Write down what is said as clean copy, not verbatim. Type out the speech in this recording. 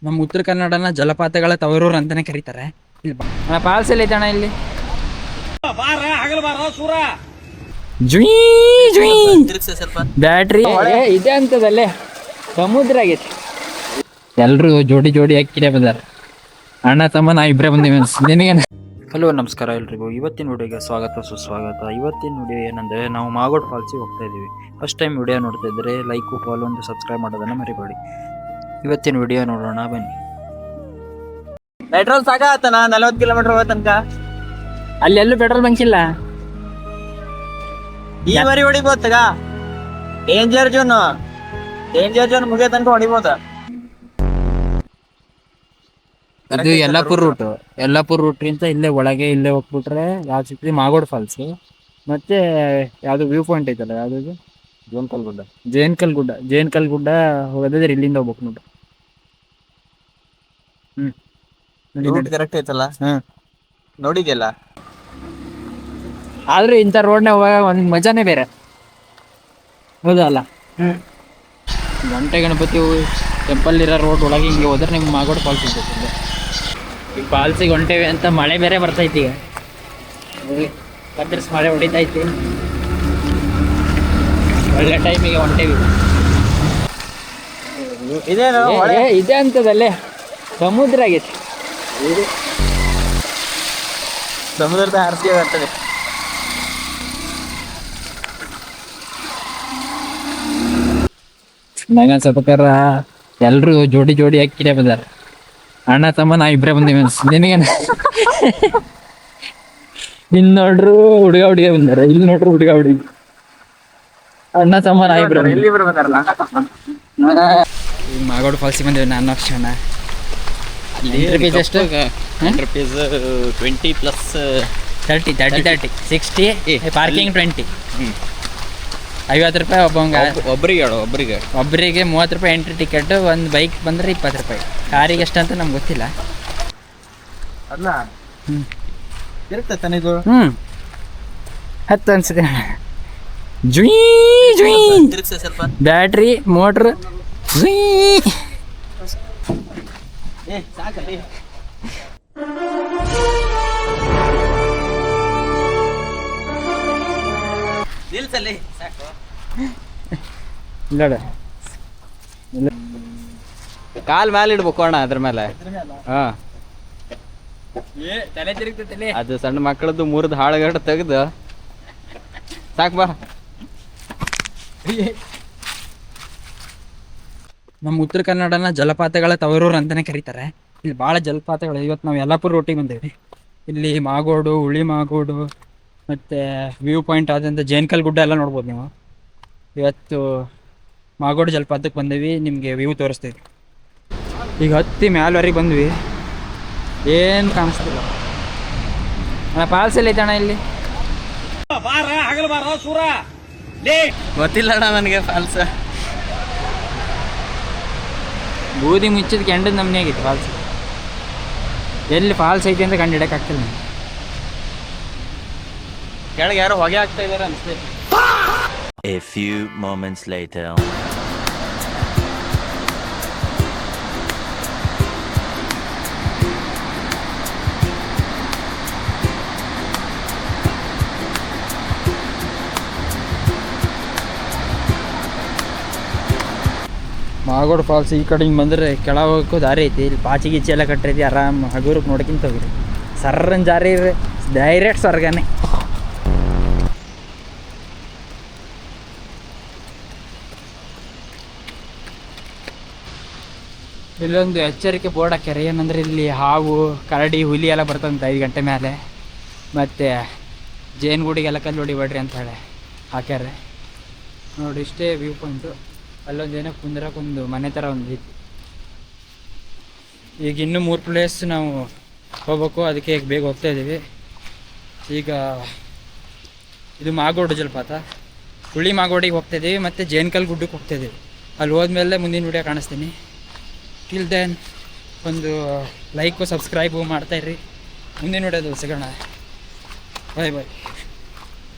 ನಮ್ಮ ಉತ್ತರ ಕನ್ನಡನ ಜಲಪಾತಗಳ ತವರೂರು ಅಂತಾನೆ ಕರೀತಾರೆ. ಇಲ್ಲಿ ಫಾಲ್ಸ್ ಎಲ್ಲ ಐತಣ್ಣ ಇಲ್ಲಿ. ಬ್ಯಾಟ್ರಿ ಇದೆ ಅಂತದಲ್ಲೇ ಸಮುದ್ರ ಆಗೈತಿ. ಎಲ್ರು ಜೋಡಿ ಜೋಡಿ ಹಾಕಿರೇ ಬಂದಾರ. ಅಣ್ಣ ತಮ್ಮ ನಾ ಇಬ್ಬರೇ ಬಂದೀವಿ. ನಿನಗೆ ಹಲೋ ನಮಸ್ಕಾರ ಎಲ್ರಿಗೂ. ಇವತ್ತಿನ ವಿಡಿಯೋಗೆ ಸ್ವಾಗತ ಸುಸ್ವಾಗತ. ಇವತ್ತಿನ ವಿಡಿಯೋ ಏನಂದರೆ ನಾವು ಮಾಗೋಡ್ ಫಾಲ್ಸಿಗೆ ಹೋಗ್ತಾ ಇದ್ದೀವಿ. ಫಸ್ಟ್ ಟೈಮ್ ವಿಡಿಯೋ ನೋಡ್ತಾ ಇದ್ದರೆ ಲೈಕು ಫಾಲೋ ಒಂದು ಸಬ್ಸ್ಕ್ರೈಬ್ ಮಾಡೋದನ್ನು ಮರಿಬೇಡಿ. ಇವತ್ತಿನ ವಿಡಿಯೋ ನೋಡೋಣ ಬನ್ನಿ. ಪೆಟ್ರೋಲ್ ಸಾಕಾತನ 40 ಕಿಲೋಮೀಟರ್ ಹೋಗೋ ತನಕ. ಅಲ್ಲೆಲ್ಲೂ ಪೆಟ್ರೋಲ್ ಬಂಕ್ ಇಲ್ಲ. ಈ ಮರಿ ಹೊಡಿಬೋದು ತಗ. ಡೇಂಜರ್ ಜೋನ್ ಮುಗಿಯೋ ತನಕ ಹೊಡಿಬೋದ. ಇದು ಯಲ್ಲಾಪುರ್ ರೂಟ್ರಿಂದ ಇಲ್ಲೇ ಒಳಗೆ ಇಲ್ಲೇ ಹೋಗ್ಬಿಟ್ರೆ ಯಾವ್ದು ಸಿಕ್ತಿ ಮಾಗೋಡ್ ಫಾಲ್ಸ್. ಮತ್ತೆ ಯಾವ್ದು ವ್ಯೂ ಪಾಯಿಂಟ್ ಐತಲ್ಲ, ಯಾವ್ದು ಜೇನ್ಕಲ್ ಗುಡ್ಡ ಹೋಗೋದಾದ್ರೆ ಇಲ್ಲಿಂದ ಹೋಗ್ಬೇಕು ನೋಡ್ರಿ. ಕರೆಕ್ಟ್ ಐತಲ್ಲ, ನೋಡಿದ್ಯಲ್ಲ. ಆದ್ರೂ ಇಂಥ ರೋಡ್ನ ಹೋಗ ಒಂದ್ ಮಜಾನೇ ಬೇರೆ, ಹೌದಲ್ಲ. ಗಂಟೆ ಗಣಪತಿ ಟೆಂಪಲ್ ಇರೋ ರೋಡ್ ಒಳಗೆ ಹಿಂಗೆ ಹೋದ್ರೆ ನಿಮ್ಗೆ ಮಾಗೋಡ್ ಫಾಲ್ಸ್ ಇರ್ತದೆ. ಈಗ ಫಾಲ್ಸಿಗೆ ಹೊಂಟೇವಿ ಅಂತ ಮಳೆ ಬೇರೆ ಬರ್ತೈತಿ. ಈಗ ಕತ್ತರಿಸಿ ಮಳೆ ಹೊಡಿತೈತಿ. ಒಳ್ಳೆ ಟೈಮಿಗೆ ಹೊಂಟೇವಿ. ಇದೆ ಅಂತದಲ್ಲೇ ಸಮುದ್ರ ಆಗೈತಿ. ಸಮುದ್ರದ ಆರ್ಸಿ ಬರ್ತದೆ. ನಂಗೆ ಸ್ವಲ್ಪ ಎಲ್ರು ಜೋಡಿ ಜೋಡಿ ಹಾಕಿರೇ ಬಂದಾರ. ಅಣ್ಣ ತಮ್ಮ ನಾ ಇಬ್ಬರೇ ಬಂದೀವಿ. ನಿನಗೆ ಇಲ್ಲಿ ನೋಡ್ರು ಹುಡುಗ ಹುಡುಗ ಬಂದಾರ, ಇಲ್ಲಿ ನೋಡ್ರು ಹುಡುಗ ಹುಡುಗಿ. ಅಣ್ಣ ತಮ್ಮ ನಾ ಇಬ್ಬರೇ ಈಗ ಮಾಗೋಡ್ ಫಾಲ್ಸಿಗೆ ಬಂದೇವಿ. ನಾನು ಕ್ಷಣ ರುಪೀಸ್ ಎಷ್ಟು? Rupees 20 plus 30 60 parking 20. 50 ರೂಪಾಯಿ ಒಬ್ಬರಿಗೆ 30 ರೂಪಾಯಿ ಎಂಟ್ರಿ ಟಿಕೆಟ್. ಒಂದು ಬೈಕ್ ಬಂದ್ರೆ 20 ರೂಪಾಯಿ. ಕಾರಿಗೆ ಎಷ್ಟಂತ ನಮ್ಗೆ ಗೊತ್ತಿಲ್ಲ. ಅಲ್ಲ ಇರುತ್ತೆ ಇದು. ಹತ್ತು ಅನ್ಸುತ್ತೆ. ಸ್ವಲ್ಪ ಬ್ಯಾಟ್ರಿ ಮೋಟ್ರ್ ಸಾಕಲ್ಲಿ ನಿಲ್ಸಲ್ಲಿ ಸಾಕು. ಇಲ್ಲ ಕಾಲ್ ಮೇಲೆ ಇಡ್ಬೇಕು ಅಣ್ಣ, ಅದ್ರ ಮೇಲೆ. ಹಾ, ತಲೆ ತಿರುಗ್ತೈತೆ. ಅದು ಸಣ್ಣ ಮಕ್ಕಳದ್ದು 3 ಹಾಳುಗಟ್ಟು ತೆಗ್ದು ಸಾಕು ಬಾ. ನಮ್ಮ ಉತ್ತರ ಕನ್ನಡನ ಜಲಪಾತಗಳ ತವರೂರು ಅಂತಾನೆ ಕರೀತಾರೆ. ಇಲ್ಲಿ ಭಾಳ ಜಲಪಾತಗಳು. ಇವತ್ತು ನಾವು ಯಲ್ಲಾಪುರ ರೂಟಿಗೆ ಬಂದೇವಿ. ಇಲ್ಲಿ ಮಾಗೋಡು, ಹುಳಿ ಮಾಗೋಡು, ಮತ್ತು ವ್ಯೂ ಪಾಯಿಂಟ್ ಆದಂಥ ಜೇನ್ಕಲ್ ಗುಡ್ಡ ಎಲ್ಲ ನೋಡ್ಬೋದು ನೀವು. ಇವತ್ತು ಮಾಗೋಡು ಜಲಪಾತಕ್ಕೆ ಬಂದೇವಿ. ನಿಮಗೆ ವ್ಯೂ ತೋರಿಸ್ತೀವಿ. ಈಗ ಹತ್ತಿ ಮ್ಯಾಲ್ವರೆಗೆ ಬಂದ್ವಿ. ಏನು ಕಾಣಿಸ್ತಿಲ್ಲ. ಫಾಲ್ಸ್ ಎಲ್ಲ ಐತಣ್ಣ ಇಲ್ಲಿ. ಗೊತ್ತಿಲ್ಲ ಅಣ್ಣ ನನಗೆ ಫಾಲ್ಸ್. ಬೂದಿ ಮುಚ್ಚಿದ ಕೆಂಡದ ನಮ್ನೆ ಆಗಿತ್ತು ಫಾಲ್ಸ್. ಎಲ್ಲಿ ಫಾಲ್ಸ್ ಐತಿ ಅಂತ ಕಂಡು ಹಿಡಕ್ಕಾಗ್ತಿಲ್ಲ. ಕೆಳಗೆ ಯಾರೋ ಹೊಗೆ ಆಗ್ತಾ ಇದಾರೆ ಅನ್ಸ್ತೈತಿ. A few moments later. Magod falls ಈ ಕಡೆ ಹಿಂಗೆ ಬಂದರೆ ಕೆಳಗೆ ಹೋಗೋಕ್ಕೂ ದಾರಿ ಐತಿ. ಇಲ್ಲಿ ಪಾಚಿ ಗೀಚಿ ಎಲ್ಲ ಕಟ್ಟೈತಿ. ಆರಾಮ್ ಹಗುರಕ್ಕೆ ನೋಡ್ಕಿಂತ ಹೋಗ್ರಿ. ಸರ್ರನ್ ಜಾರಿ ಡೈರೆಕ್ಟ್ ಸ್ವರ್ಗನೇ. ಇಲ್ಲೊಂದು ಎಚ್ಚರಿಕೆ ಬೋರ್ಡ್ ಹಾಕ್ಯಾರ. ಏನಂದ್ರೆ ಇಲ್ಲಿ ಹಾವು, ಕರಡಿ, ಹುಲಿ ಎಲ್ಲ ಬರ್ತಂತ 5 ಗಂಟೆ ಮೇಲೆ. ಮತ್ತು ಜೇನುಗೂಡಿಗೆಲ್ಲ ಕಲ್ಲು ಹೊಡಿಬೇಡ್ರಿ ಅಂತ ಹೇಳಿ ಹಾಕ್ಯಾರ ನೋಡಿ. ಇಷ್ಟೇ ವ್ಯೂ ಪಾಯಿಂಟು. ಅಲ್ಲೊಂದು ಏನೋ ಕುಂದ್ರಕ್ಕೊಂದು ಮನೆ ಥರ ಒಂದು ಐತಿ. ಈಗ ಇನ್ನೂ 3 ಪ್ಲೇಸ್ ನಾವು ಹೋಗ್ಬೇಕು. ಅದಕ್ಕೆ ಈಗ ಬೇಗ ಹೋಗ್ತಾ ಇದ್ದೀವಿ. ಈಗ ಇದು ಮಾಗೋಡು ಜಲಪಾತ, ಹುಳಿ ಮಾಗೋಡಿಗೆ ಹೋಗ್ತಾಯಿದ್ದೀವಿ. ಮತ್ತು ಜೇನ್ಕಲ್ ಗುಡ್ಡಕ್ಕೆ ಹೋಗ್ತಾಯಿದ್ದೀವಿ. ಅಲ್ಲಿ ಹೋದ್ಮೇಲೆ ಮುಂದಿನ ವಿಡಿಯೋ ಕಾಣಿಸ್ತೀನಿ. ಟಿಲ್ ದೆನ್ ಒಂದು ಲೈಕು ಸಬ್ಸ್ಕ್ರೈಬು ಮಾಡ್ತಾಯಿರ್ರಿ. ಮುಂದಿನ ವಿಡಿಯೋದಲ್ಲಿ ಸಿಗೋಣ. ಬಾಯ್ ಬಾಯ್.